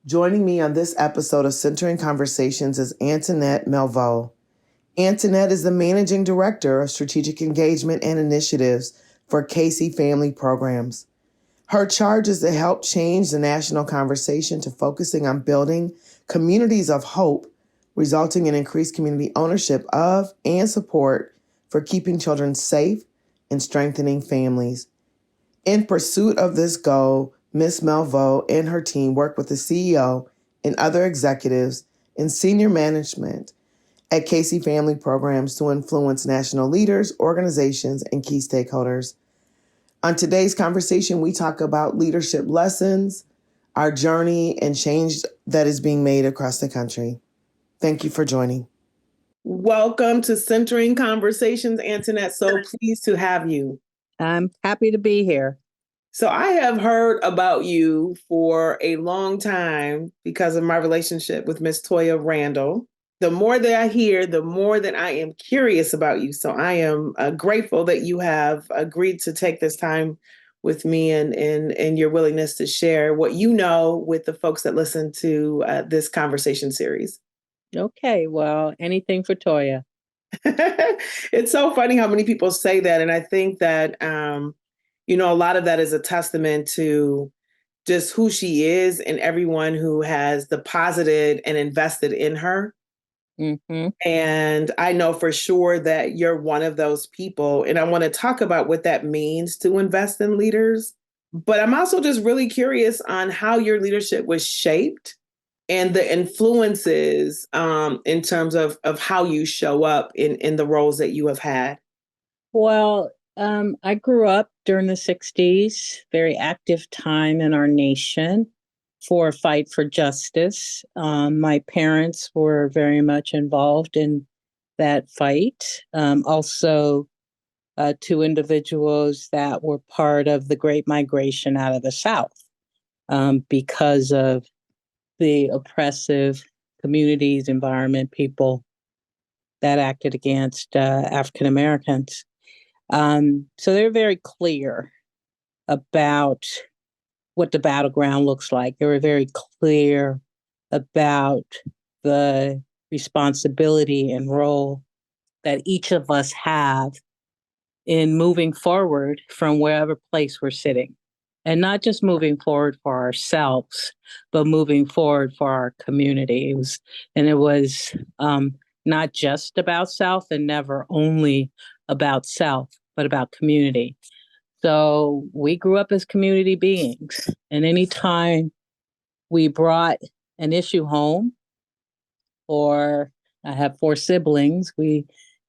Joining me on this episode of Centering Conversations is Antoinette Malveaux. Antoinette is the Managing Director of Strategic Engagement and Initiatives for Casey Family Programs. Her charge is to help change the national conversation to focusing on building communities of hope, resulting in increased community ownership of and support for keeping children safe and strengthening families. In pursuit of this goal, Ms. Malveaux and her team work with the CEO and other executives and senior management at Casey Family Programs to influence national leaders, organizations, and key stakeholders. On today's conversation, we talk about leadership lessons, our journey, and change that is being made across the country. Thank you for joining. Welcome to Centering Conversations, Antoinette. So pleased to have you. I'm happy to be here. So I have heard about you for a long time because of my relationship with Miss Toya Randall. The more that I hear, the more that I am curious about you. So I am grateful that you have agreed to take this time with me and your willingness to share what you know with the folks that listen to this conversation series. Okay, well, anything for Toya. It's so funny how many people say that. And I think that, a lot of that is a testament to just who she is and everyone who has deposited and invested in her. Mm-hmm. And I know for sure that you're one of those people. And I want to talk about what that means to invest in leaders. But I'm also just really curious on how your leadership was shaped and the influences in terms of how you show up in the roles that you have had. Well, I grew up during the 60s, very active time in our nation for a fight for justice. My parents were very much involved in that fight. Also, two individuals that were part of the Great Migration out of the South because of the oppressive communities, environment, people that acted against African Americans. So they're very clear about what the battleground looks like. They were very clear about the responsibility and role that each of us have in moving forward from wherever place we're sitting. And not just moving forward for ourselves, but moving forward for our community. It was not just about self and never only about self, but about community. So we grew up as community beings. And anytime we brought an issue home, or I have 4 siblings, we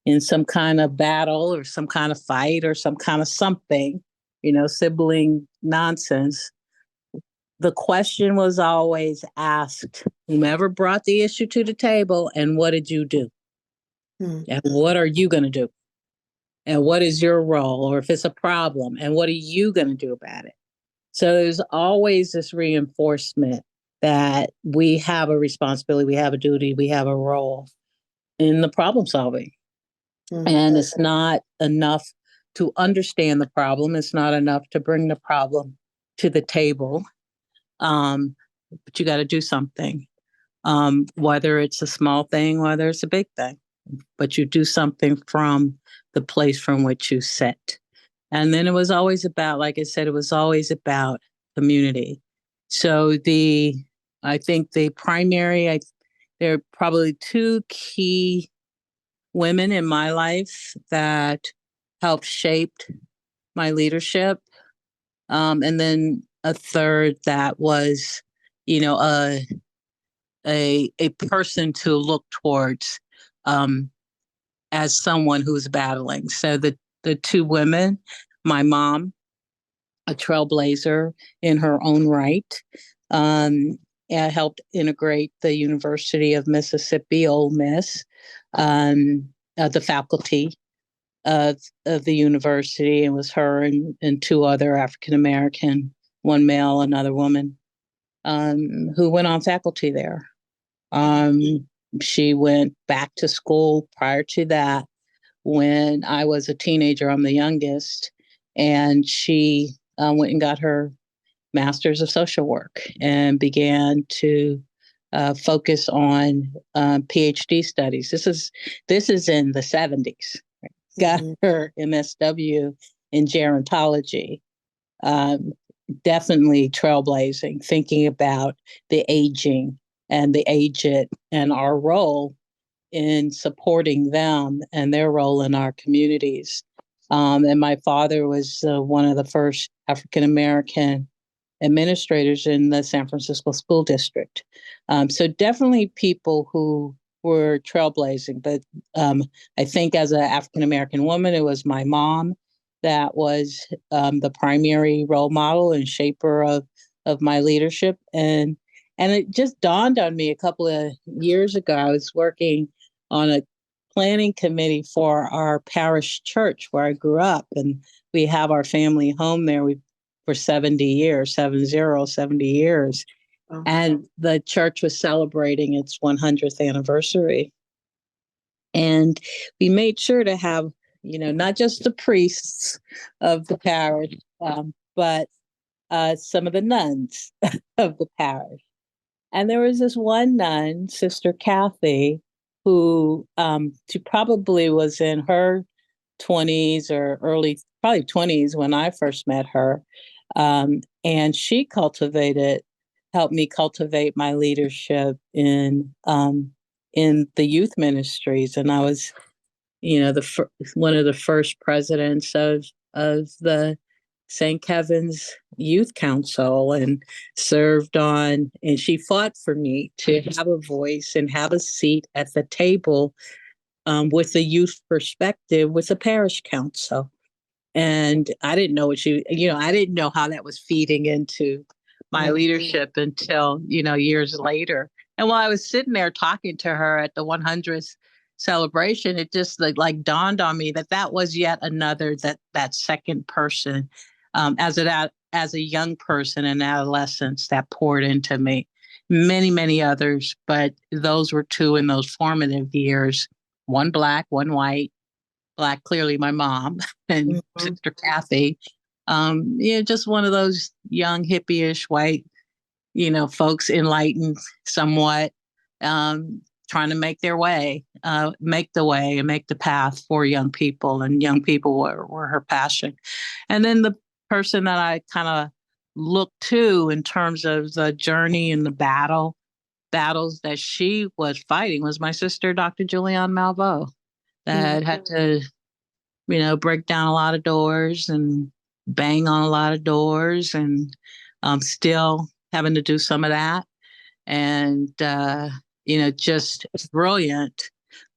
in some kind of battle or some kind of fight or some kind of something, sibling nonsense, the question was always asked, whomever brought the issue to the table, and what did you do? And what are you going to do? And what is your role? Or if it's a problem, and what are you going to do about it? So there's always this reinforcement that we have a responsibility, we have a duty, we have a role in the problem solving. Mm-hmm. And it's not enough to understand the problem. It's not enough to bring the problem to the table. But you got to do something, whether it's a small thing, whether it's a big thing, but you do something from the place from which you sit. And then it was always about, like I said, it was always about community. So I think the primary, there are probably 2 key women in my life that helped shape my leadership. And then a third that was, a person to look towards as someone who's battling. So the 2 women, my mom, a trailblazer in her own right, helped integrate the University of Mississippi, Ole Miss, the faculty of the university. It was her and 2 other African American, 1 male, another woman, who went on faculty there. She went back to school prior to that when I was a teenager. I'm the youngest, and she went and got her Master's of Social Work and began to focus on PhD studies. This is in the 70s. Got her MSW in gerontology. Definitely trailblazing, thinking about the aging and the aged and our role in supporting them and their role in our communities. And my father was one of the first African American administrators in the San Francisco School District. So definitely people who were trailblazing. But I think as an African American woman, it was my mom that was the primary role model and shaper of my leadership. And it just dawned on me a couple of years ago. I was working on a planning committee for our parish church where I grew up, and we have our family home there. For 70 years, 70 years. Oh. And the church was celebrating its 100th anniversary. And we made sure to have, not just the priests of the parish, but some of the nuns of the parish. And there was this one nun, Sister Kathy, who she probably was in her 20s or probably 20s when I first met her. And she helped me cultivate my leadership in the youth ministries. And I was, one of the first presidents of the St. Kevin's Youth Council, and and she fought for me to have a voice and have a seat at the table with the youth perspective with the parish council. And I didn't know I didn't know how that was feeding into my leadership until, years later. And while I was sitting there talking to her at the 100th celebration, it just like dawned on me that was yet another, that second person as a young person in adolescence that poured into me. Many, many others, but those were two in those formative years, one Black, one white. Black, clearly my mom, and Sister Kathy. Just one of those young hippie-ish white, folks, enlightened somewhat, trying to make their way, make the way and make the path for young people. And young people were her passion. And then the person that I kind of looked to in terms of the journey and the battles that she was fighting was my sister, Dr. Julianne Malveaux. That had to, break down a lot of doors and bang on a lot of doors, and still having to do some of that. And, just brilliant.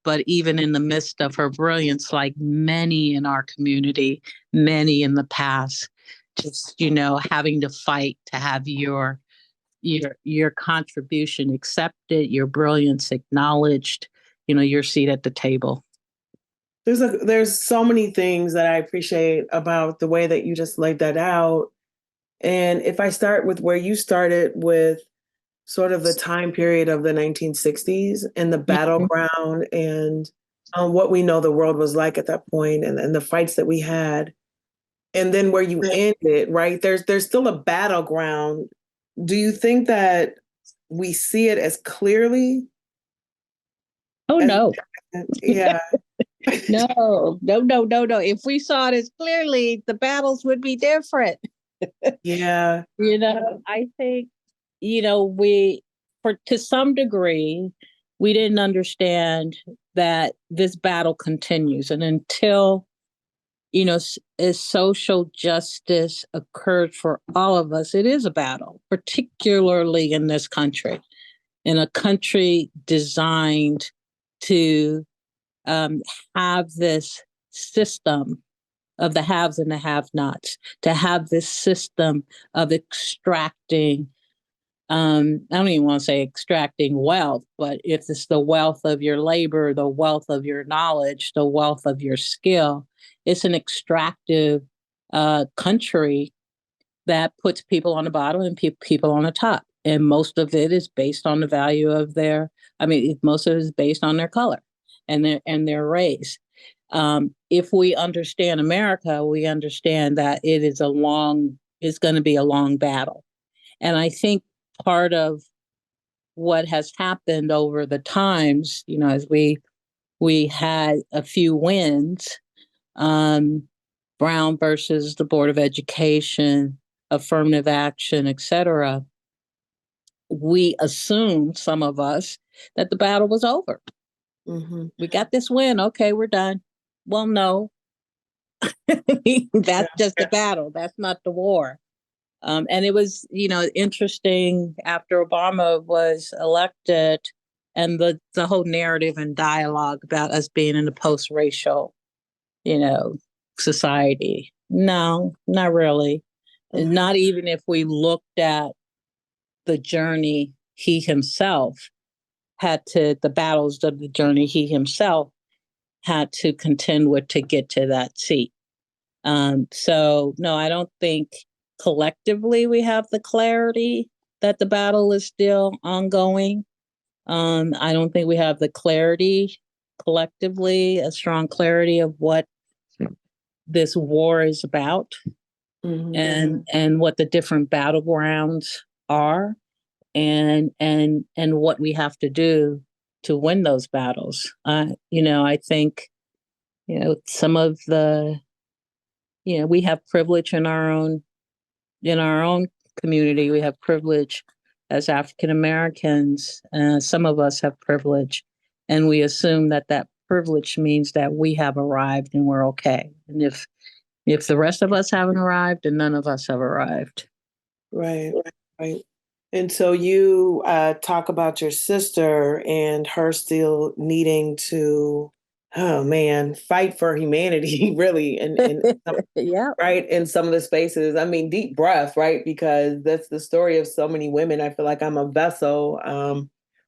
But even in the midst of her brilliance, like many in our community, many in the past, just, having to fight to have your contribution accepted, your brilliance acknowledged, your seat at the table. There's so many things that I appreciate about the way that you just laid that out. And if I start with where you started with sort of the time period of the 1960s and the battleground and what we know the world was like at that point, and the fights that we had, and then where you ended, right? There's still a battleground. Do you think that we see it as clearly? Oh, no. Yeah. No. If we saw it as clearly, the battles would be different. Yeah. I think, to some degree, we didn't understand that this battle continues. And until, as social justice occurred for all of us, it is a battle, particularly in this country, in a country designed to have this system of the haves and the have-nots, to have this system of extracting, I don't even want to say extracting wealth, but if it's the wealth of your labor, the wealth of your knowledge, the wealth of your skill, it's an extractive country that puts people on the bottom and people on the top. And most of it is based on the value of most of it is based on their color and their race. If we understand America, we understand that it's going to be a long battle. And I think part of what has happened over the times, as we had a few wins, Brown versus the Board of Education, affirmative action, etc. We assumed, some of us, that the battle was over. Mm-hmm. We got this win. Okay, we're done. Well, no, that's just the battle. That's not the war. And it was, interesting after Obama was elected, and the whole narrative and dialogue about us being in a post-racial, society. No, not really. Mm-hmm. Not even if we looked at the journey he himself the battles of the journey he himself had to contend with to get to that seat. So, no, I don't think collectively we have the clarity that the battle is still ongoing. I don't think we have the clarity collectively, a strong clarity of what this war is about, Mm-hmm. and what the different battlegrounds are, and what we have to do to win those battles. I think some of the we have privilege in our own community. We have privilege as African Americans. Some of us have privilege, and we assume that privilege means that we have arrived and we're okay. And if the rest of us haven't arrived, then none of us have arrived. Right, right. And so you talk about your sister and her still needing to, oh man, fight for humanity, really, and Yeah. right, in some of the spaces. I mean, deep breath, right? Because that's the story of so many women. I feel like I'm a vessel,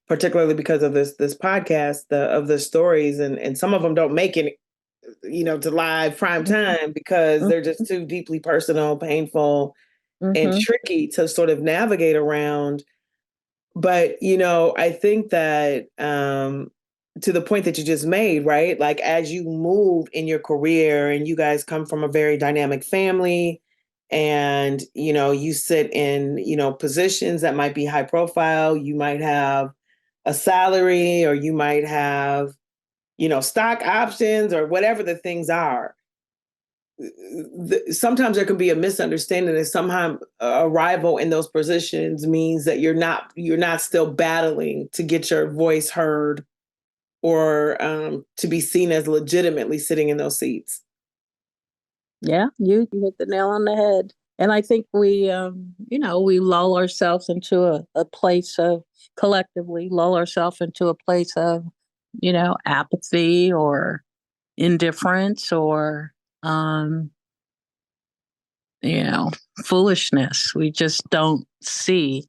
particularly because of this podcast, of the stories, and some of them don't make it, to live prime time because they're just too deeply personal, painful, and Mm-hmm. tricky to sort of navigate around. But, I think that to the point that you just made, right? Like as you move in your career and you guys come from a very dynamic family and, you sit in, positions that might be high profile, you might have a salary or you might have, stock options or whatever the things are. Sometimes there can be a misunderstanding that somehow arrival in those positions means that you're not still battling to get your voice heard or to be seen as legitimately sitting in those seats. Yeah, you hit the nail on the head. And I think we lull ourselves into a place of, collectively lull ourselves into a place of, apathy or indifference or, um, you know, foolishness. We just don't see,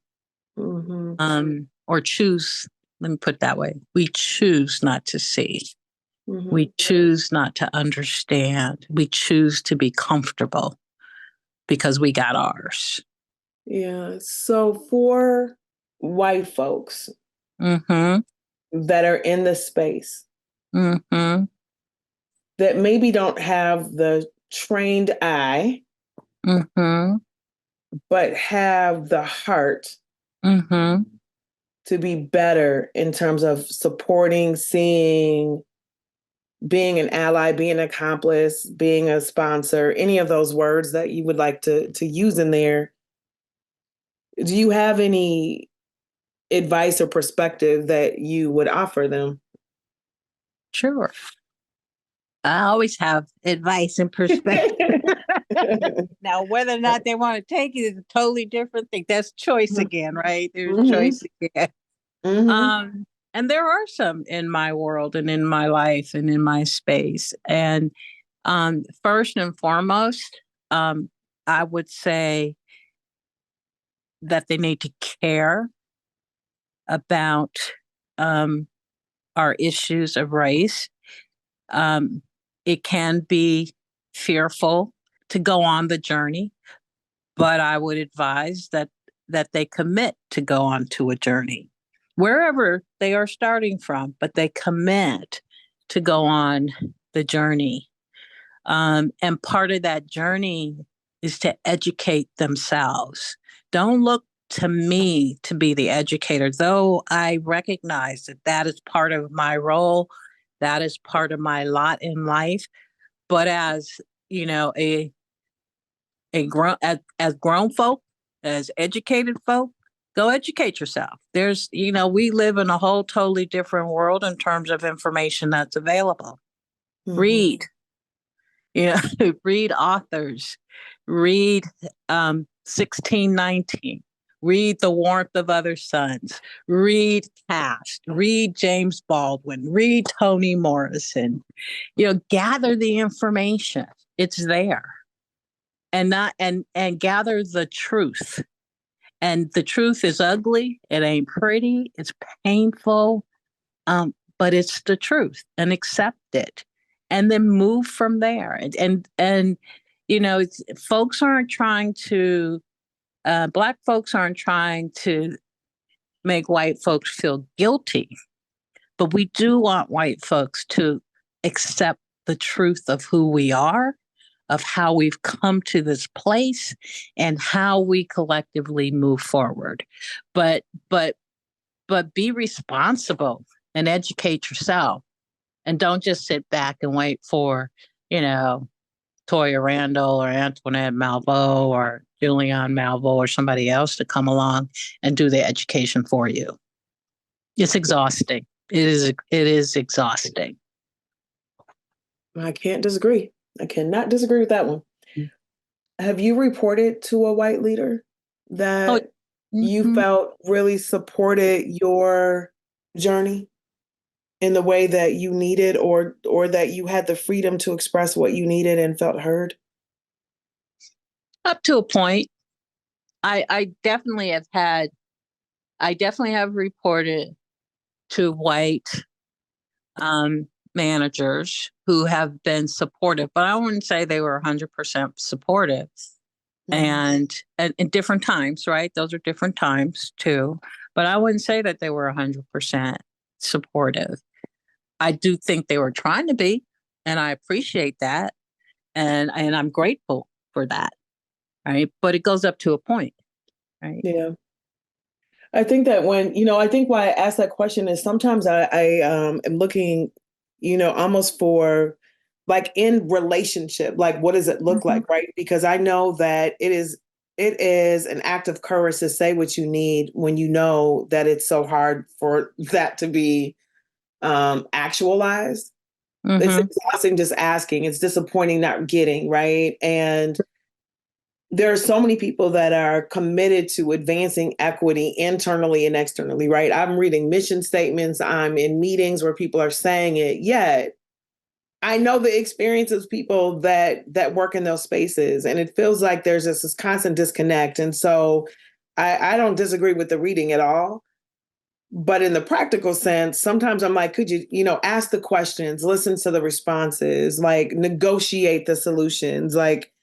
Mm-hmm. or choose, let me put it that way. We choose not to see. Mm-hmm. We choose not to understand. We choose to be comfortable because we got ours. Yeah. So for white folks Mm-hmm. that are in the space Mm-hmm. that maybe don't have the trained eye, Mm-hmm. but have the heart Mm-hmm. to be better in terms of supporting, seeing, being an ally, being an accomplice, being a sponsor, any of those words that you would like to use in there. Do you have any advice or perspective that you would offer them? Sure. I always have advice and perspective. Now, whether or not they want to take it is a totally different thing. That's choice again, right? There's choice again. Mm-hmm. And there are some in my world and in my life and in my space. And first and foremost, I would say that they need to care about um, our issues of race. Um, it can be fearful to go on the journey, but I would advise that they commit to go on to a journey wherever they are starting from, but they commit to go on the journey. And part of that journey is to educate themselves. Don't look to me to be the educator, though I recognize that that is part of my role, that is part of my lot in life. But as you know, a grown as grown folk, as educated folk, go educate yourself. There's, we live in a whole totally different world in terms of information that's available. Read, read authors, read 1619, read The Warmth of Other Suns, read Cast, read James Baldwin, read Toni Morrison. Gather the information. It's there. And not and gather the truth. And the truth is ugly. It ain't pretty. It's painful. But it's the truth, and accept it, and then move from there. And folks aren't trying to, Black folks aren't trying to make white folks feel guilty, but we do want white folks to accept the truth of who we are, of how we've come to this place, and how we collectively move forward. But be responsible and educate yourself, and don't just sit back and wait for, Toya Randall or Antoinette Malveaux or Julianne Malveaux or somebody else to come along and do the education for you. It's exhausting. It is exhausting. I can't disagree. I cannot disagree with that one. Have you reported to a white leader that you felt really supported your journey in the way that you needed, or that you had the freedom to express what you needed and felt heard? Up to a point. I definitely have reported to white managers who have been supportive, but I wouldn't say they were 100% supportive. And in different times, right? Those are different times too. But I wouldn't say that they were 100% supportive. I do think they were trying to be, and I appreciate that. And I'm grateful for that. Right. But it goes up to a point. Right. Yeah. I think that I think why I asked that question is sometimes I am looking, almost for, like, in relationship, like, what does it look like? Right. Because I know that it is an act of courage to say what you need when you know that it's so hard for that to be actualized. It's exhausting just asking. It's disappointing not getting, right? And there are so many people that are committed to advancing equity internally and externally, right? I'm reading mission statements. I'm in meetings where people are saying it. Yet I know the experiences of people that work in those spaces, and it feels like there's this constant disconnect. And so I don't disagree with the reading at all. But in the practical sense, sometimes I'm like, could you, ask the questions, listen to the responses, like negotiate the solutions, like,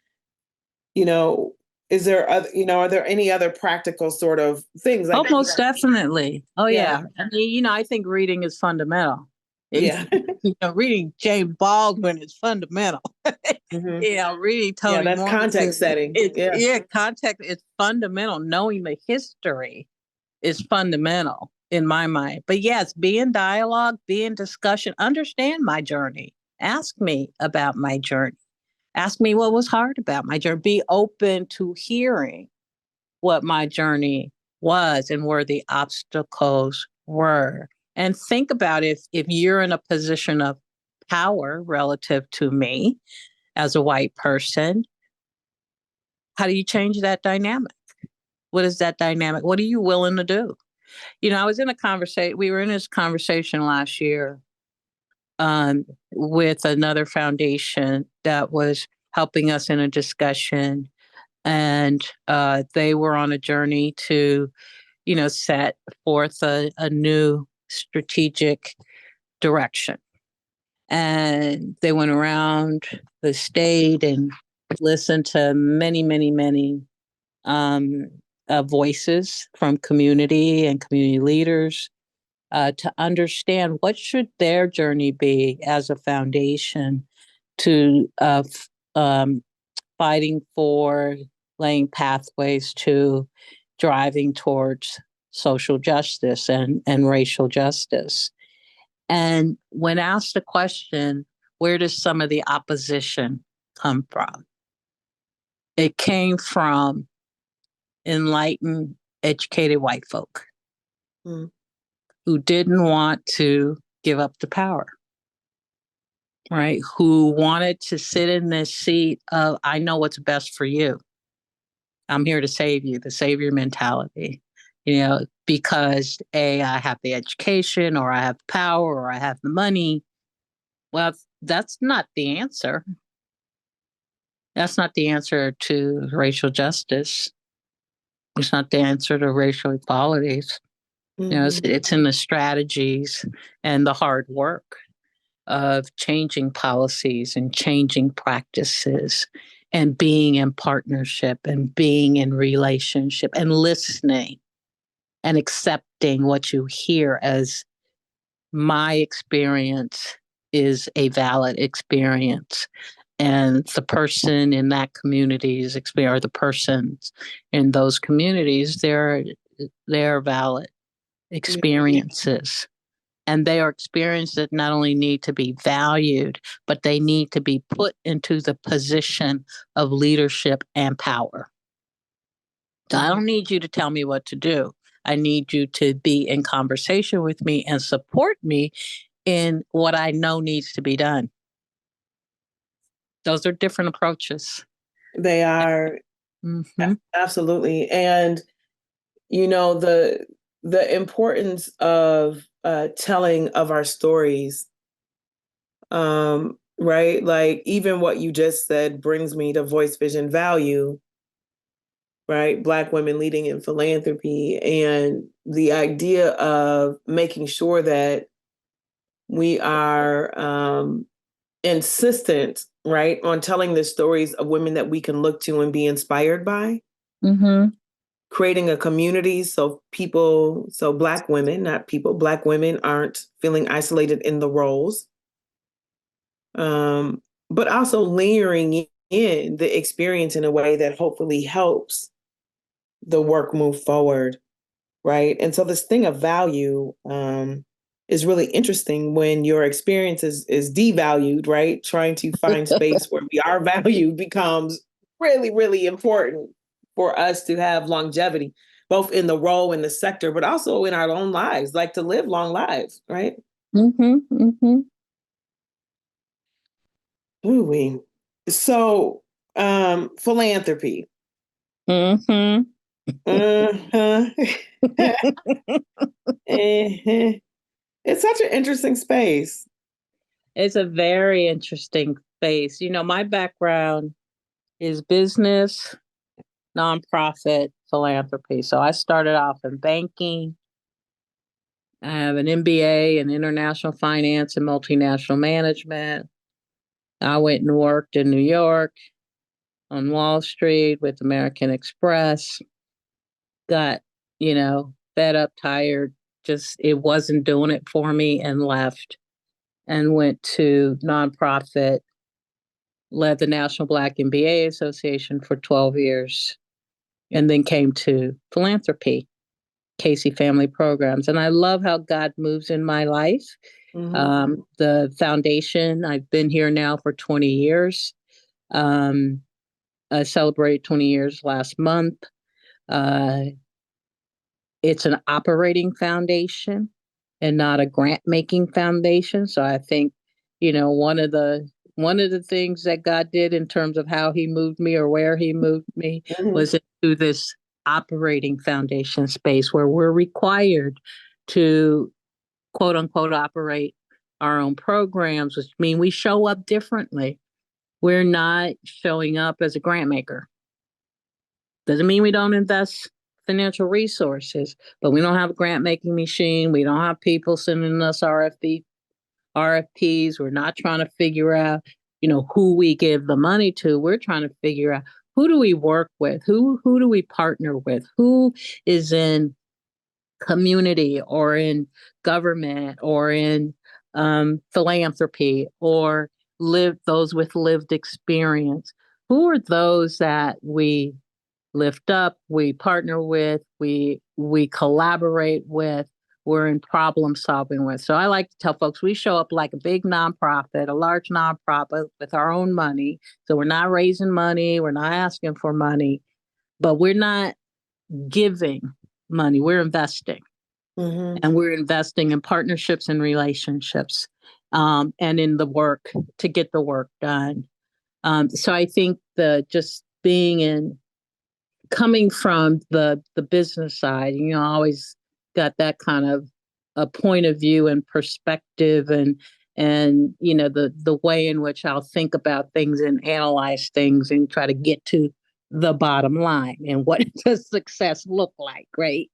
is there other, are there any other practical sort of things? Like, most definitely. Oh yeah. I mean, I think reading is fundamental. Yeah. Reading James Baldwin is fundamental. Reading Toni that's Morrison, context setting. Context is fundamental. Knowing the history is fundamental in my mind. But yes, be in dialogue, be in discussion, understand my journey. Ask me about my journey. Ask me what was hard about my journey. Be open to hearing what my journey was and where the obstacles were. And think about if you're in a position of power relative to me as a white person, how do you change that dynamic? What is that dynamic? What are you willing to do? I was in a conversation, we were in this conversation last year with another foundation that was helping us in a discussion. And they were on a journey to, set forth a new strategic direction. And they went around the state and listened to many, many, many voices from community and community leaders to understand what should their journey be as a foundation to fighting for laying pathways to driving towards social justice and racial justice. And when asked the question, where does some of the opposition come from? It came from enlightened, educated white folk who didn't want to give up the power, right? Who wanted to sit in this seat of, I know what's best for you. I'm here to save you, the savior mentality, because I have the education, or I have the power, or I have the money. Well, that's not the answer. That's not the answer to racial justice. It's not the answer to racial equalities. It's in the strategies and the hard work of changing policies and changing practices and being in partnership and being in relationship and listening and accepting what you hear as my experience is a valid experience. And the person in that community's experience, or the persons in those communities, they're valid experiences. And they are experiences that not only need to be valued, but they need to be put into the position of leadership and power. So I don't need you to tell me what to do. I need you to be in conversation with me and support me in what I know needs to be done. Those are different approaches. They are. Absolutely. And, the importance of telling of our stories, right? Like, even what you just said brings me to voice, vision, value, right? Black women leading in philanthropy, and the idea of making sure that we are insistent, right, on telling the stories of women that we can look to and be inspired by. Creating a community so Black women, not people, Black women aren't feeling isolated in the roles. But also layering in the experience in a way that hopefully helps the work move forward, right? And so this thing of value is really interesting when your experience is devalued, right? Trying to find space where we are valued becomes really, really important for us to have longevity, both in the role in the sector, but also in our own lives, like to live long lives, right? Ooh-wee. So, philanthropy. Uh-huh. It's such an interesting space. It's a very interesting space. My background is business, nonprofit, philanthropy. So I started off in banking. I have an MBA in international finance and multinational management. I went and worked in New York on Wall Street with American Express. Got, fed up, tired, just it wasn't doing it for me, and left and went to nonprofit, led the National Black MBA Association for 12 years, and then came to philanthropy, Casey Family Programs. And I love how God moves in my life. The foundation, I've been here now for 20 years. I celebrated 20 years last month. It's an operating foundation and not a grant-making foundation. So I think, one of the things that God did in terms of how he moved me or where he moved me was into this operating foundation space where we're required to, quote unquote, operate our own programs, which mean we show up differently. We're not showing up as a grant maker. Doesn't mean we don't invest financial resources, but we don't have a grant making machine. We don't have people sending us RFPs. We're not trying to figure out, who we give the money to. We're trying to figure out, who do we work with? Who do we partner with? Who is in community or in government or in philanthropy or those with lived experience? Who are those that we lift up, we partner with, we collaborate with, we're in problem solving with. So I like to tell folks we show up like a big nonprofit, a large nonprofit with our own money. So we're not raising money, we're not asking for money, but we're not giving money, we're investing. Mm-hmm. And we're investing in partnerships and relationships, and in the work to get the work done. So I think just being coming from the business side, always got that kind of a point of view and perspective, and the way in which I'll think about things and analyze things and try to get to the bottom line and what does success look like, right?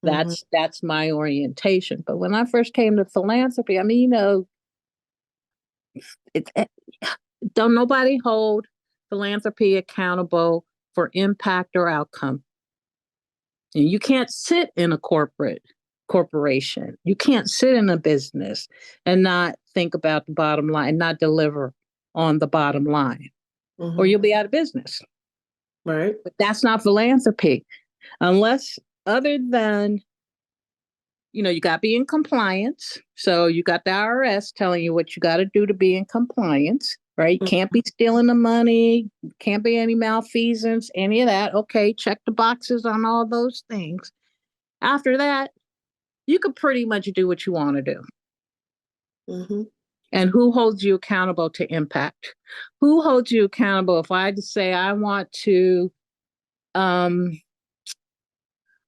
Mm-hmm. That's my orientation. But when I first came to philanthropy, I mean, it, don't nobody hold philanthropy accountable for impact or outcome. And you can't sit in a corporation. You can't sit in a business and not think about the bottom line, not deliver on the bottom line, or you'll be out of business. Right. But that's not philanthropy, unless other than you got to be in compliance. So you got the IRS telling you what you got to do to be in compliance, right? Can't be stealing the money, can't be any malfeasance, any of that. Okay, check the boxes on all those things. After that, you could pretty much do what you want to do. Mm-hmm. And who holds you accountable to impact? Who holds you accountable? If I had to say I want to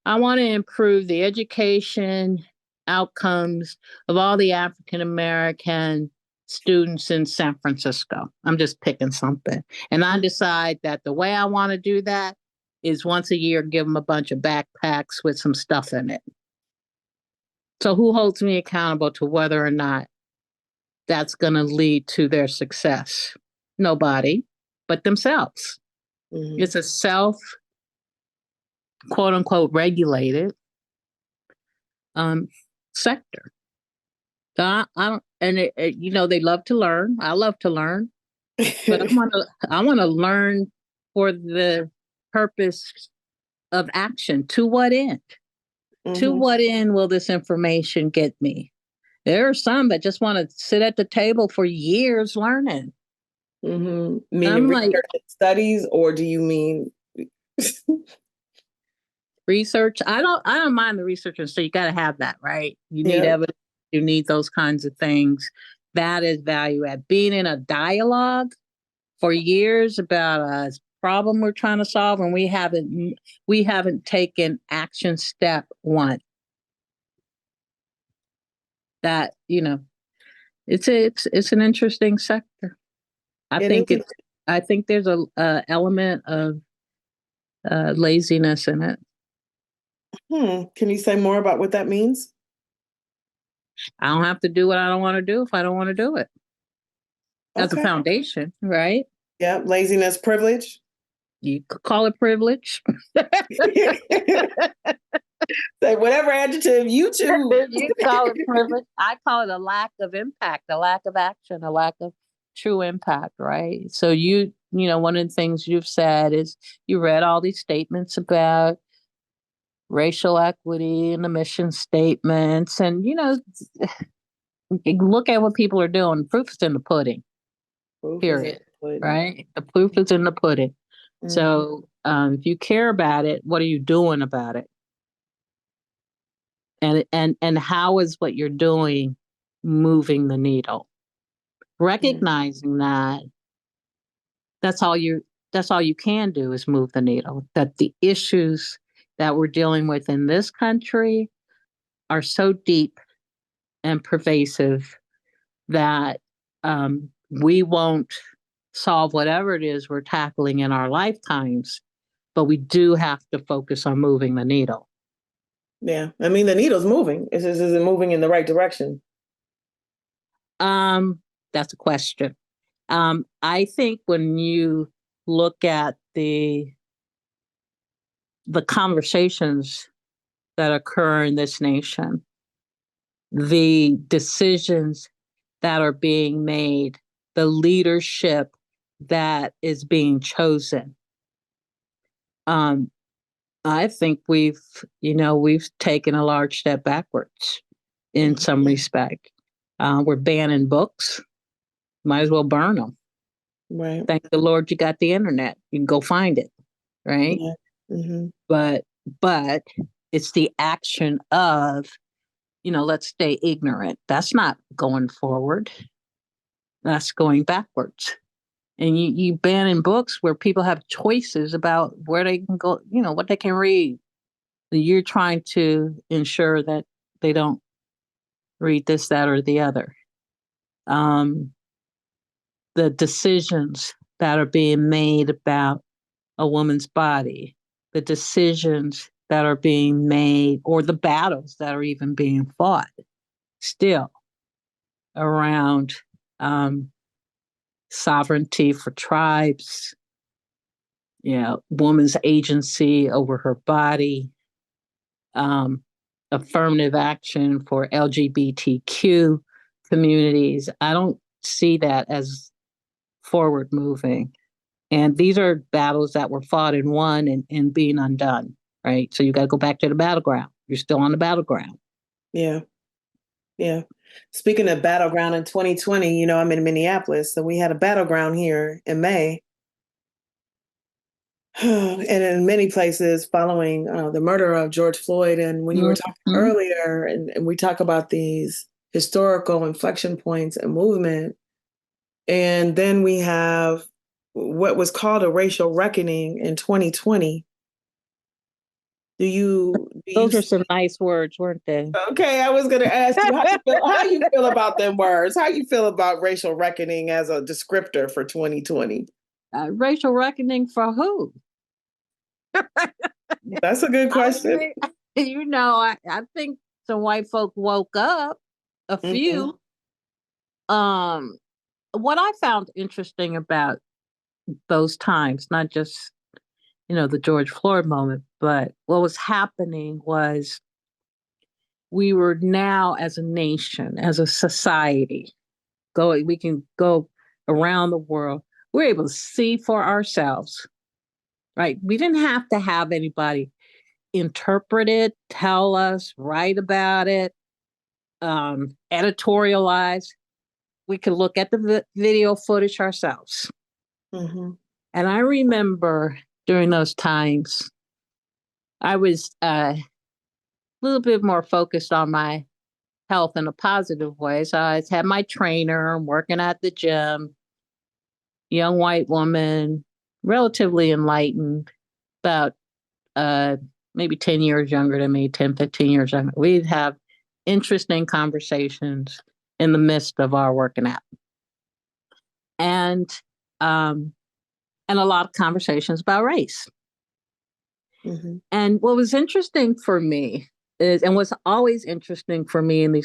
improve the education outcomes of all the African American students in San Francisco. I'm just picking something. And I decide that the way I want to do that is once a year, give them a bunch of backpacks with some stuff in it. So who holds me accountable to whether or not that's going to lead to their success? Nobody but themselves. Mm-hmm. It's a self, quote unquote, regulated sector. So I don't, and they love to learn. I love to learn, but I want to learn for the purpose of action. To what end? Mm-hmm. To what end will this information get me? There are some that just want to sit at the table for years learning. Mm-hmm. Meaning research and studies, or do you mean research? I don't mind the research, and so you got to have that, right? You need evidence. You need those kinds of things. That is value add. Being in a dialogue for years about a problem we're trying to solve, and we haven't taken action step one. That it's an interesting sector. I think there's a element of laziness in it. Can you say more about what that means? I don't have to do what I don't want to do if I don't want to do it. That's a foundation, right? Yeah, laziness, privilege. You could call it privilege. Say whatever adjective you choose. You call it privilege. I call it a lack of impact, a lack of action, a lack of true impact, right? So one of the things you've said is you read all these statements about racial equity and the mission statements, and look at what people are doing. Proof is in the pudding. Period. Right? The proof is in the pudding. Mm-hmm. So if you care about it, what are you doing about it? And how is what you're doing moving the needle? Recognizing that's all you can do is move the needle. That the issues that we're dealing with in this country are so deep and pervasive that we won't solve whatever it is we're tackling in our lifetimes, but we do have to focus on moving the needle. Yeah, I mean, the needle's moving. It's just, is it moving in the right direction? That's a question. I think when you look at the conversations that occur in this nation, the decisions that are being made, the leadership that is being chosen, I think we've taken a large step backwards in Mhm. some respect. We're banning books. Might as well burn them. Right. Thank the Lord you got the internet. You can go find it, right? Yeah. Hmm. But but it's the action of, let's stay ignorant. That's not going forward. That's going backwards. And you banning books where people have choices about where they can go, what they can read. You're trying to ensure that they don't read this, that, or the other. Um, the decisions that are being made about a woman's body, the decisions that are being made, or the battles that are even being fought still around um, sovereignty for tribes, woman's agency over her body, um, affirmative action for LGBTQ communities. I don't see that as forward moving. And these are battles that were fought and won and being undone, right? So you got to go back to the battleground. You're still on the battleground. Yeah. Yeah. Speaking of battleground in 2020, I'm in Minneapolis, so we had a battleground here in May. And in many places following the murder of George Floyd. And when you were talking Mm-hmm. earlier, and we talk about these historical inflection points and movement, and then we have what was called a racial reckoning in 2020. Do you Those are some nice words, weren't they? Okay, I was going to ask you how you feel about them words. How you feel about racial reckoning as a descriptor for 2020? Racial reckoning for who? That's a good I question. think, I think some white folk woke up, a Hmm. few. Um, what I found interesting about those times, not just, the George Floyd moment, but what was happening was we were now as a nation, as a society, we can go around the world. We're able to see for ourselves, right? We didn't have to have anybody interpret it, tell us, write about it, editorialize. We could look at the video footage ourselves. Hmm. And I remember during those times, I was a little bit more focused on my health in a positive way. So I had my trainer, working at the gym, young white woman, relatively enlightened, about uh, maybe 10 years younger than me, 10, 15 years younger. We'd have interesting conversations in the midst of our working out. And um, and a lot of conversations about race. Hmm. And what was interesting for me is, and what's always interesting for me in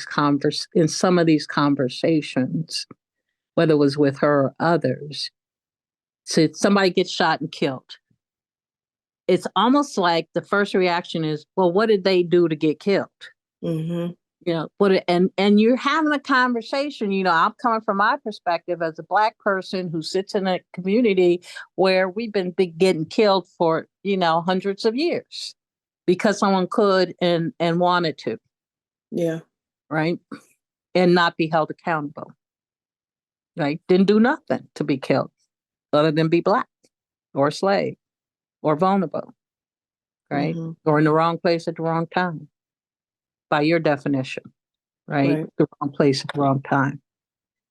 in some of these conversations, whether it was with her or others, so somebody gets shot and killed. It's almost like the first reaction is, well, what did they do to get killed? Hmm. And you're having a conversation. I'm coming from my perspective as a Black person who sits in a community where we've been getting killed for hundreds of years because someone could and wanted to, Yeah. right, and not be held accountable, right? Didn't do nothing to be killed other than be Black or a slave or vulnerable, right, Hmm. or in the wrong place at the wrong time by your definition, right? Right. The wrong place at the wrong time.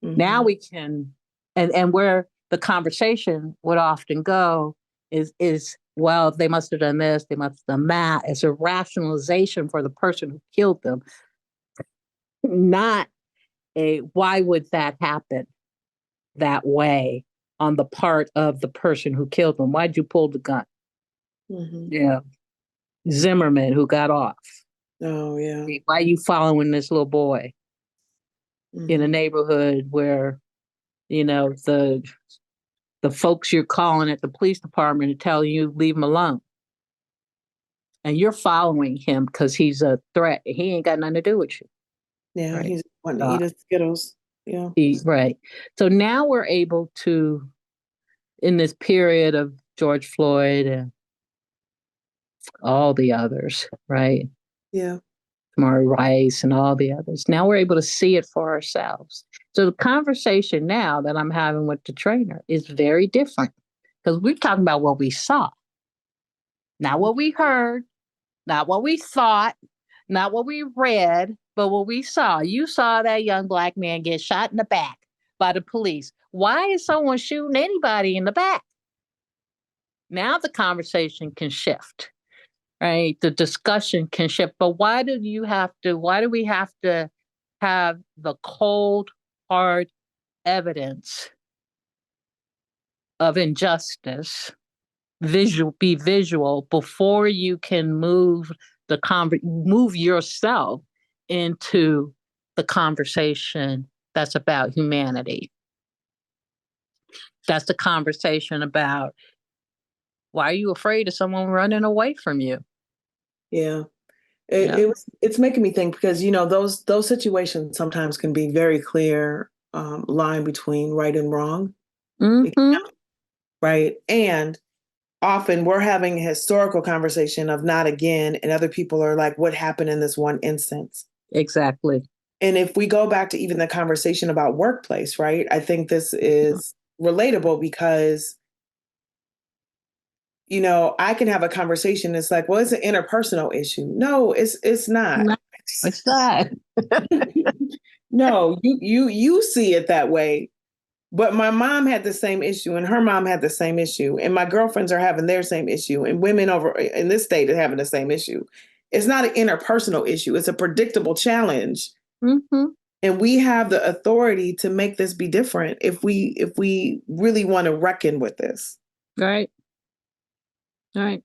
Now Hmm. we can, and where the conversation would often go is well, they must have done this, they must have done that, as a rationalization for the person who killed them, not a why would that happen that way on the part of the person who killed them. Why'd you pull the gun? Hmm. Yeah, Zimmerman who got off. Oh, yeah. Why are you following this little boy in a Hmm. neighborhood where the folks you're calling at the police department are telling you leave him alone, and you're following him because he's a threat. He ain't got nothing to do with you, Yeah, right? he's wanting to Uh, eat his Skittles. Yeah. right. So now we're able to, in this period of George Floyd and all the others, right? Yeah. Tamari Rice and all the others. Now we're able to see it for ourselves. So the conversation now that I'm having with the trainer is very different because we're talking about what we saw, not what we heard, not what we thought, not what we read, but what we saw. You saw that young Black man get shot in the back by the police. Why is someone shooting anybody in the back? Now the conversation can shift, right? The discussion can shift. But why do we have to have the cold, hard evidence of injustice be visual before you can move move yourself into the conversation that's about humanity? That's the conversation about, why are you afraid of someone running away from you? Yeah. Yeah. It's making me think because, those situations sometimes can be very clear line between right and wrong. Mm-hmm. Right. And often we're having a historical conversation of not again, and other people are like, what happened in this one instance? Exactly. And if we go back to even the conversation about workplace, right? I think this is relatable because, I can have a conversation. It's like, well, it's an interpersonal issue. No, it's not. No, it's not. No, you see it that way. But my mom had the same issue, and her mom had the same issue, and my girlfriends are having their same issue, and women over in this state are having the same issue. It's not an interpersonal issue; it's a predictable challenge, Mm-hmm. and we have the authority to make this be different if we really want to reckon with this. Right. Right.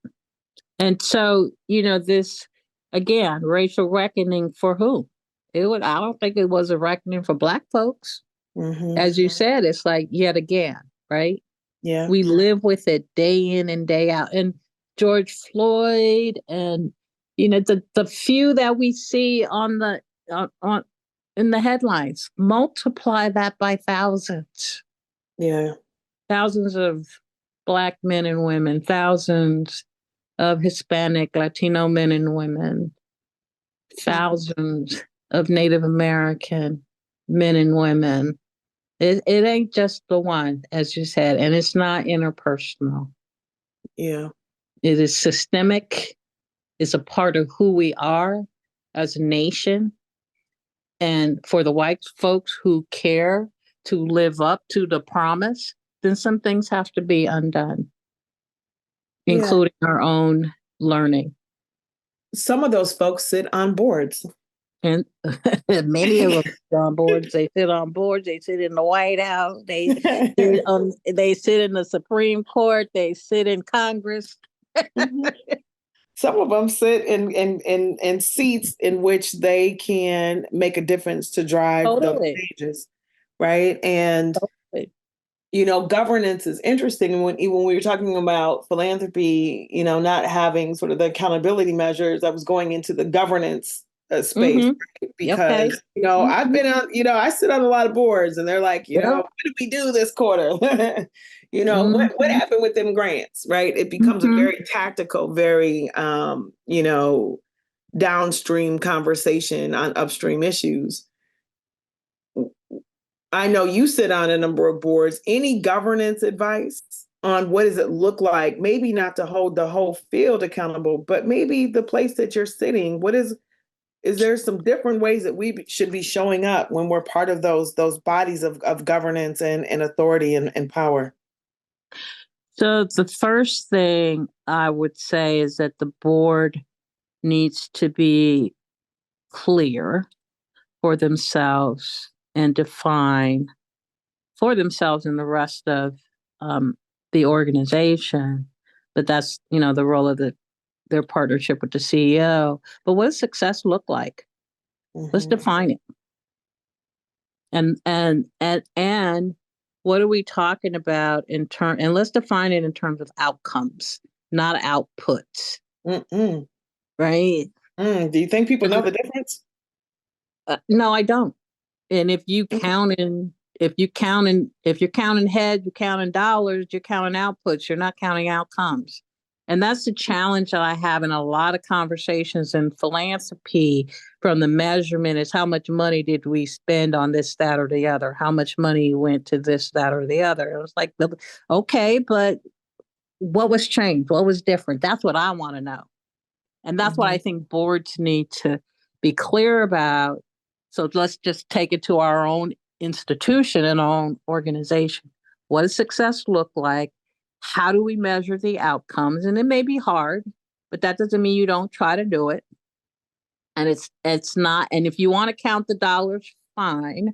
And so, this, again, racial reckoning for who? I don't think it was a reckoning for Black folks. Mm-hmm. As you said, it's like, yet again, right? Yeah. We live with it day in and day out. And George Floyd, and, the few that we see on in the headlines, multiply that by thousands. Yeah. Thousands of Black men and women, thousands of Hispanic, Latino men and women, thousands of Native American men and women. It ain't just the one, as you said, and it's not interpersonal. Yeah. It is systemic. It's a part of who we are as a nation. And for the white folks who care to live up to the promise, then some things have to be undone, including our own learning. Some of those folks sit on boards. And many of them sit on boards. They sit on boards. They sit in the White House. They sit in the Supreme Court. They sit in Congress. Some of them sit in seats in which they can make a difference to drive those changes, right? And governance is interesting. And when we were talking about philanthropy, not having sort of the accountability measures, I was going into the governance space, right? Because I've been on, I sit on a lot of boards, and they're like, what did we do this quarter? What happened with them grants, right? It becomes a very tactical, very downstream conversation on upstream issues. I know you sit on a number of boards. Any governance advice on what does it look like? Maybe not to hold the whole field accountable, but maybe the place that you're sitting. Is there some different ways that we should be showing up when we're part of those bodies of governance and authority and power? So the first thing I would say is that the board needs to be clear for themselves and define for themselves and the rest of the organization. But that's, the role of their partnership with the CEO. But what does success look like? Let's define it. And what are we talking about and let's define it in terms of outcomes, not outputs. Right? Do you think people know the difference? No, I don't. And if you're counting heads, you're counting dollars, you're counting outputs, you're not counting outcomes. And that's the challenge that I have in a lot of conversations in philanthropy. From the measurement is how much money did we spend on this, that, or the other? How much money went to this, that, or the other? It was like, okay, but what was changed? What was different? That's what I want to know. And that's what I think boards need to be clear about. So let's just take it to our own institution and our own organization. What does success look like? How do we measure the outcomes? And it may be hard, but that doesn't mean you don't try to do it. And it's not, and if you want to count the dollars, fine,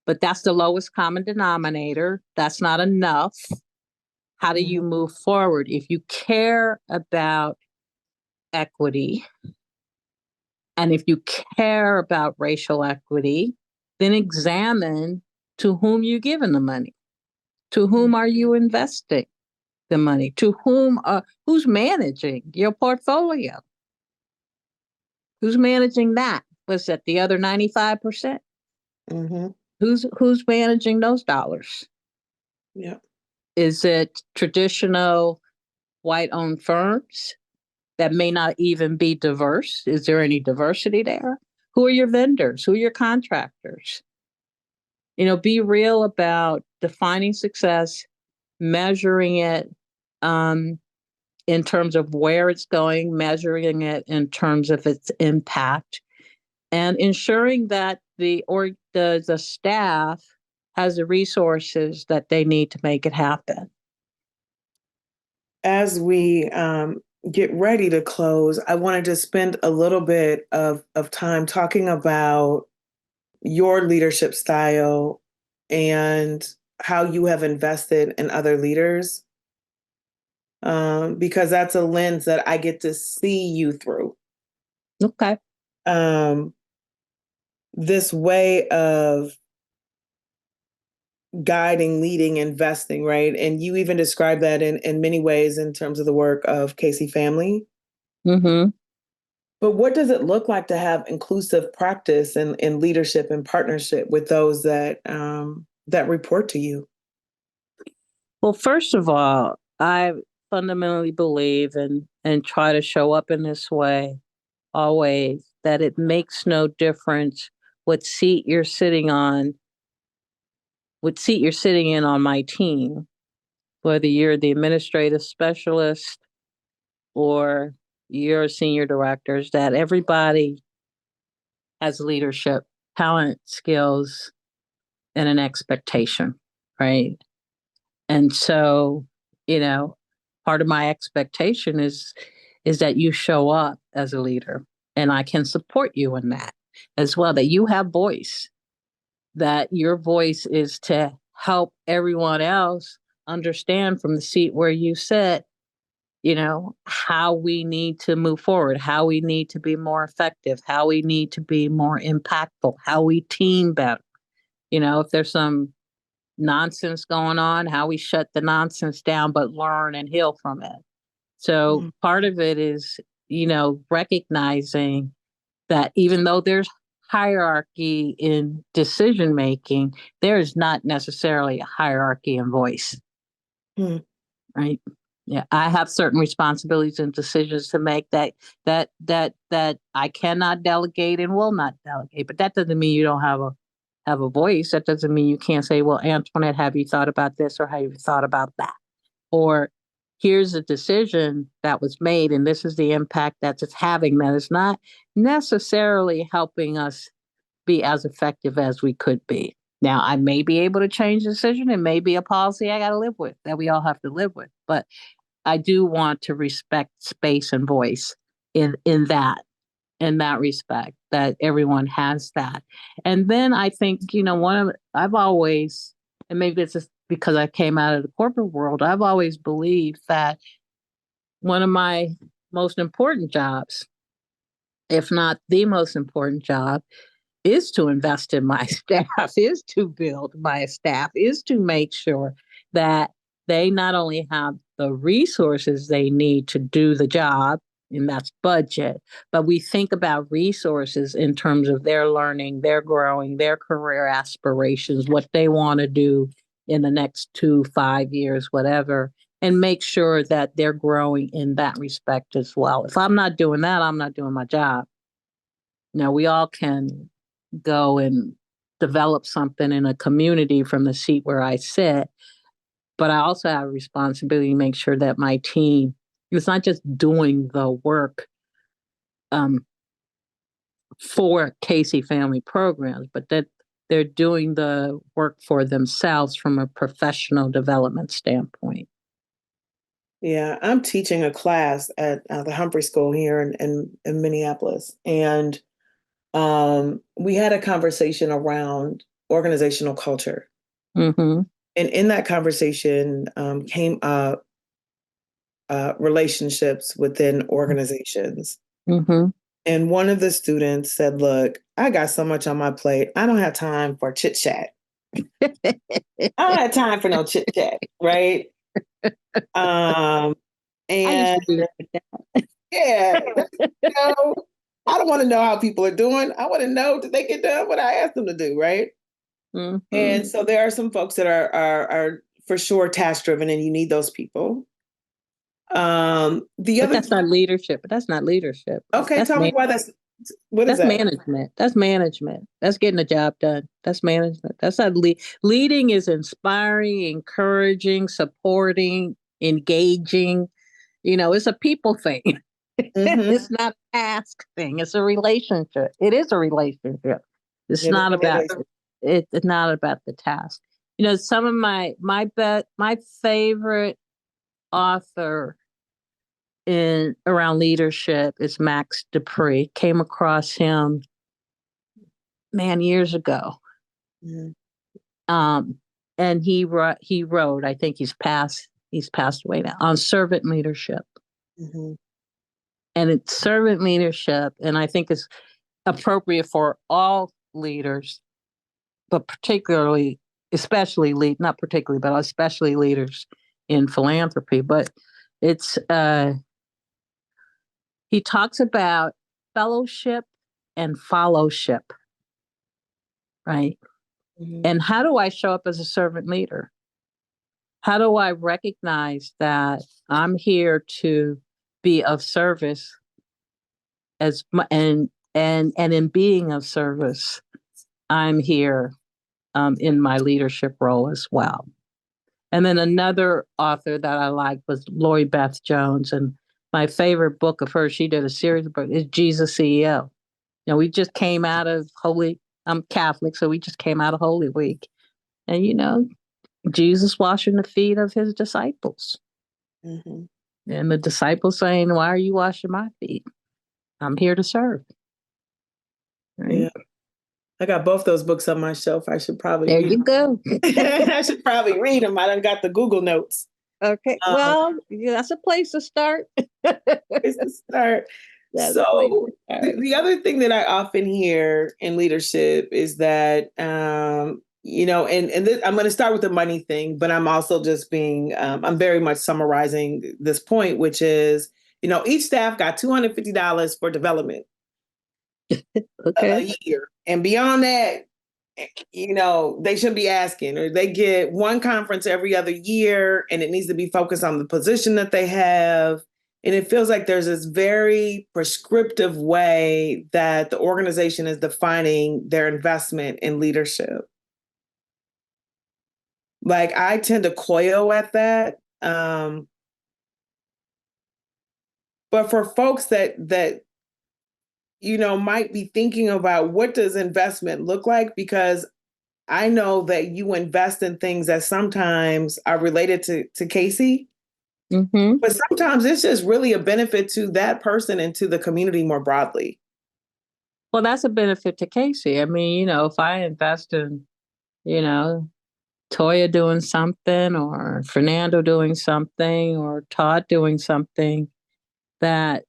but that's the lowest common denominator. That's not enough. How do you move forward? If you care about equity, and if you care about racial equity, then examine to whom you're giving the money. To whom are you investing the money? To whom? Who's managing your portfolio? Who's managing that? Was that the other 95%? Who's managing those dollars? Yeah. Is it traditional white-owned firms that may not even be diverse? Is there any diversity there? Who are your vendors? Who are your contractors? Be real about defining success, measuring it in terms of where it's going, measuring it in terms of its impact, and ensuring that the staff has the resources that they need to make it happen. As we get ready to close, I wanted to spend a little bit of time talking about your leadership style and how you have invested in other leaders, because that's a lens that I get to see you through. Okay. This way of guiding, leading, investing, right? And you even describe that in many ways in terms of the work of Casey Family. But what does it look like to have inclusive practice and leadership and partnership with those that that report to you? Well, first of all, I fundamentally believe and try to show up in this way always, that it makes no difference what seat you're sitting in on my team, whether you're the administrative specialist or you're senior directors, that everybody has leadership, talent, skills, and an expectation, right? And so, part of my expectation is that you show up as a leader, and I can support you in that as well, that you have voice, that your voice is to help everyone else understand from the seat where you sit, how we need to move forward, how we need to be more effective, how we need to be more impactful, how we team better. If there's some nonsense going on, how we shut the nonsense down, but learn and heal from it. So part of it is, recognizing that even though there's hierarchy in decision making, there is not necessarily a hierarchy in voice. Right? Yeah, I have certain responsibilities and decisions to make that I cannot delegate and will not delegate. But that doesn't mean you don't have a voice. That doesn't mean you can't say, well, Antoinette, have you thought about this, or have you thought about that? Or here's a decision that was made and this is the impact that it's having, that is not necessarily helping us be as effective as we could be. Now, I may be able to change the decision. It may be a policy I got to live with, that we all have to live with. But I do want to respect space and voice in that respect, that everyone has that. And then I think, I've always, and maybe it's just because I came out of the corporate world, I've always believed that one of my most important jobs, if not the most important job, is to invest in my staff, is to build my staff, is to make sure that they not only have the resources they need to do the job, and that's budget, but we think about resources in terms of their learning, their growing, their career aspirations, what they want to do in the next 2, 5 years, whatever. and make sure that they're growing in that respect as well. If I'm not doing that, I'm not doing my job. Now, we all can go and develop something in a community from the seat where I sit, but I also have a responsibility to make sure that my team is not just doing the work um, for Casey Family Programs, but that they're doing the work for themselves from a professional development standpoint. Yeah, I'm teaching a class at the Humphrey School here in Minneapolis. And we had a conversation around organizational culture. Mm-hmm. And in that conversation came up relationships within organizations. Mm-hmm. And one of the students said, look, I got so much on my plate. I don't have time for chit chat. I don't have time for no chit chat, right? I used And to be like that. yeah, I don't want to know how people are doing. I want to know, did they get done what I asked them to do, right? Mm-hmm. And so there are some folks that are for sure task driven, and you need those people. The But other that's not leadership. But that's not leadership. okay, That's tell me why what is that's that? management. That's management. That's getting the job done. That's management. That's not leading is inspiring, encouraging, supporting, engaging. It's a people thing. Mm-hmm. It's not a task thing. It's a relationship. It is a relationship. It's It not about is. it's not about the task. Some of my favorite author in around leadership is Max Dupree. Came across him years ago. Mm-hmm. And he wrote, I think he's passed away now, on servant leadership. Mm-hmm. And it's servant leadership, and I think it's appropriate for all leaders, but especially not particularly, but especially leaders in philanthropy. But it's he talks about fellowship and fellowship, right? Mm-hmm. And how do I show up as a servant leader? How do I recognize that I'm here to be of service and in being of service, I'm here in my leadership role as well. And then another author that I liked was Lori Beth Jones, and my favorite book of hers, she did a series of books, is Jesus CEO. We just came out of I'm Catholic, so we just came out of Holy Week, and Jesus washing the feet of his disciples. Mm-hmm. And the disciples saying, why are you washing my feet? I'm here to serve. Right? Yeah. I got both those books on my shelf. I should probably There read you go. I should probably read them. I done got the Google Notes. Okay. Well, that's a place to start. Is to start. That's a place So to start. the other thing that I often hear in leadership is that I'm going to start with the money thing, but I'm also just I'm very much summarizing this point, which is, each staff got $250 for development Okay. a year, and beyond that, they shouldn't be asking, or they get one conference every other year, and it needs to be focused on the position that they have. And it feels like there's this very prescriptive way that the organization is defining their investment in leadership. Like, I tend to coil at that. But for folks that might be thinking about, what does investment look like? Because I know that you invest in things that sometimes are related to Casey, Mm-hmm. but sometimes it's just really a benefit to that person and to the community more broadly. Well, that's a benefit to Casey. I mean, if I invest in, Toya doing something, or Fernando doing something, or Todd doing something that,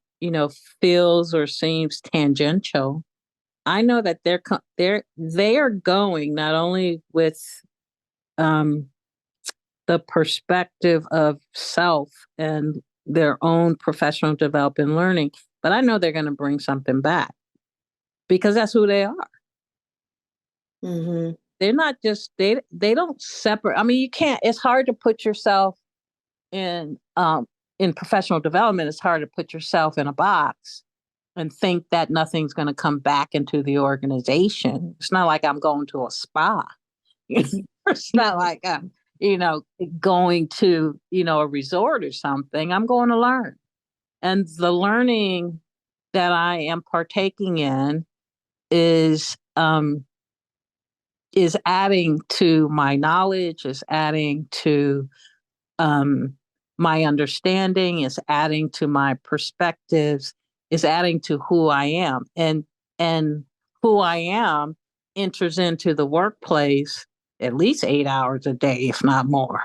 feels or seems tangential, I know that they are going not only with the perspective of self and their own professional development and learning, but I know they're going to bring something back because that's who they are. Mm-hmm. They're not just they don't separate. I mean, you can't. It's hard to put yourself in professional development, it's hard to put yourself in a box and think that nothing's going to come back into the organization. It's not like I'm going to a spa. It's not like I'm, going to, a resort or something. I'm going to learn. And the learning that I am partaking in is adding to my knowledge, is adding to my understanding, is adding to my perspectives, is adding to who I am. And who I am enters into the workplace at least 8 hours a day, if not more.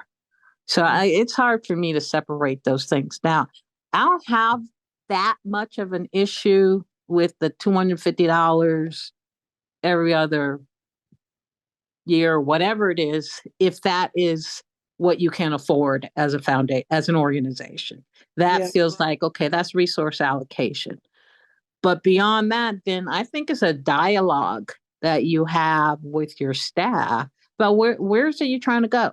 So it's hard for me to separate those things. Now, I don't have that much of an issue with the $250 every other year, whatever it is, if that is what you can afford as a foundation, as an organization. That feels like, okay, that's resource allocation. But beyond that, then I think it's a dialogue that you have with your staff. But where's are you trying to go?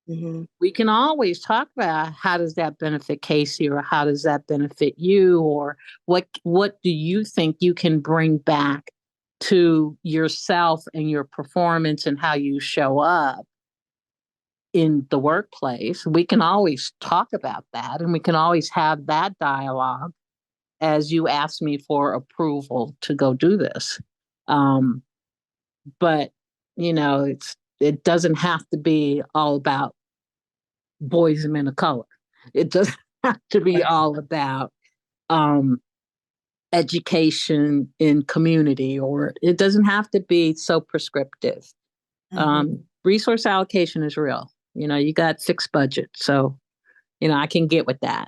Mm-hmm. We can always talk about how does that benefit Casey, or how does that benefit you, or what do you think you can bring back to yourself and your performance and how you show up in the workplace. We can always talk about that, and we can always have that dialogue as you ask me for approval to go do this. But it doesn't have to be all about boys and men of color. It doesn't have to be all about education in community, or it doesn't have to be so prescriptive. Mm-hmm. Resource allocation is real. You got fixed budget, so I can get with that.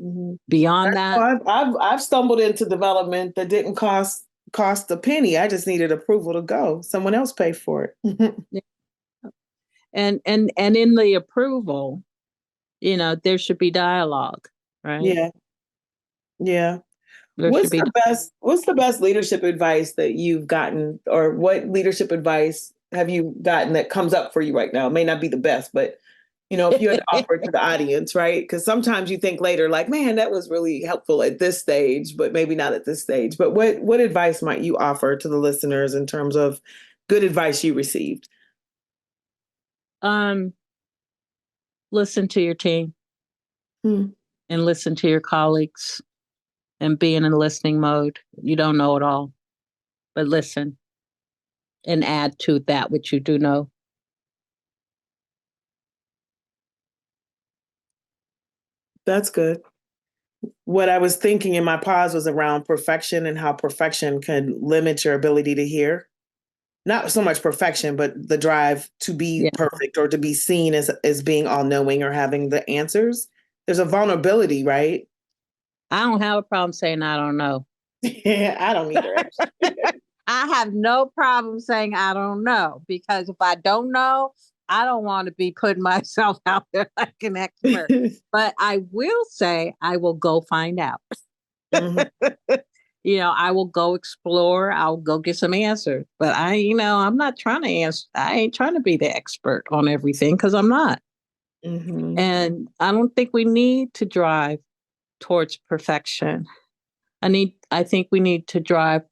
Mm-hmm. Beyond that, I've stumbled into development that didn't cost a penny. I just needed approval to go. Someone else paid for it. And in the approval, there should be dialogue, right? Yeah. What's the best leadership advice that you've gotten, or what leadership advice have you gotten that comes up for you right now? It may not be the best, but if you had to offer it to the audience, right? Because sometimes you think later, like, man, that was really helpful at this stage, but maybe not at this stage. But what advice might you offer to the listeners in terms of good advice you received? Listen to your team and listen to your colleagues and be in a listening mode. You don't know it all, but listen and add to that which you do know. That's good. What I was thinking in my pause was around perfection and how perfection can limit your ability to hear. Not so much perfection, but the drive to be perfect or to be seen as being all knowing or having the answers. There's a vulnerability, right? I don't have a problem saying I don't know. I don't either. I have no problem saying I don't know, because if I don't know, I don't want to be putting myself out there like an expert. But I will say I will go find out. Mm-hmm. I will go explore. I'll go get some answers. But I'm not trying to answer. I ain't trying to be the expert on everything, because I'm not. Mm-hmm. And I don't think we need to drive towards perfection. I think we need to drive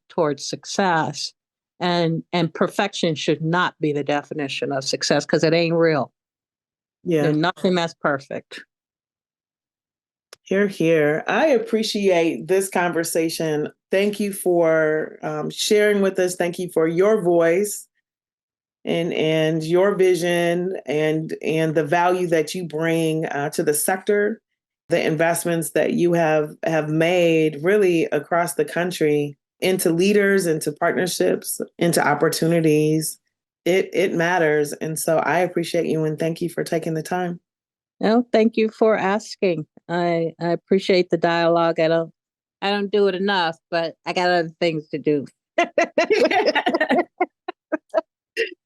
towards success. And perfection should not be the definition of success, because it ain't real. Yeah. There's nothing that's perfect. Hear, hear. I appreciate this conversation. Thank you for sharing with us. Thank you for your voice and your vision and the value that you bring to the sector, the investments that you have made really across the country into leaders, into partnerships, into opportunities. It matters. And so I appreciate you, and thank you for taking the time. No, thank you for asking. I appreciate the dialogue. I don't do it enough, but I got other things to do.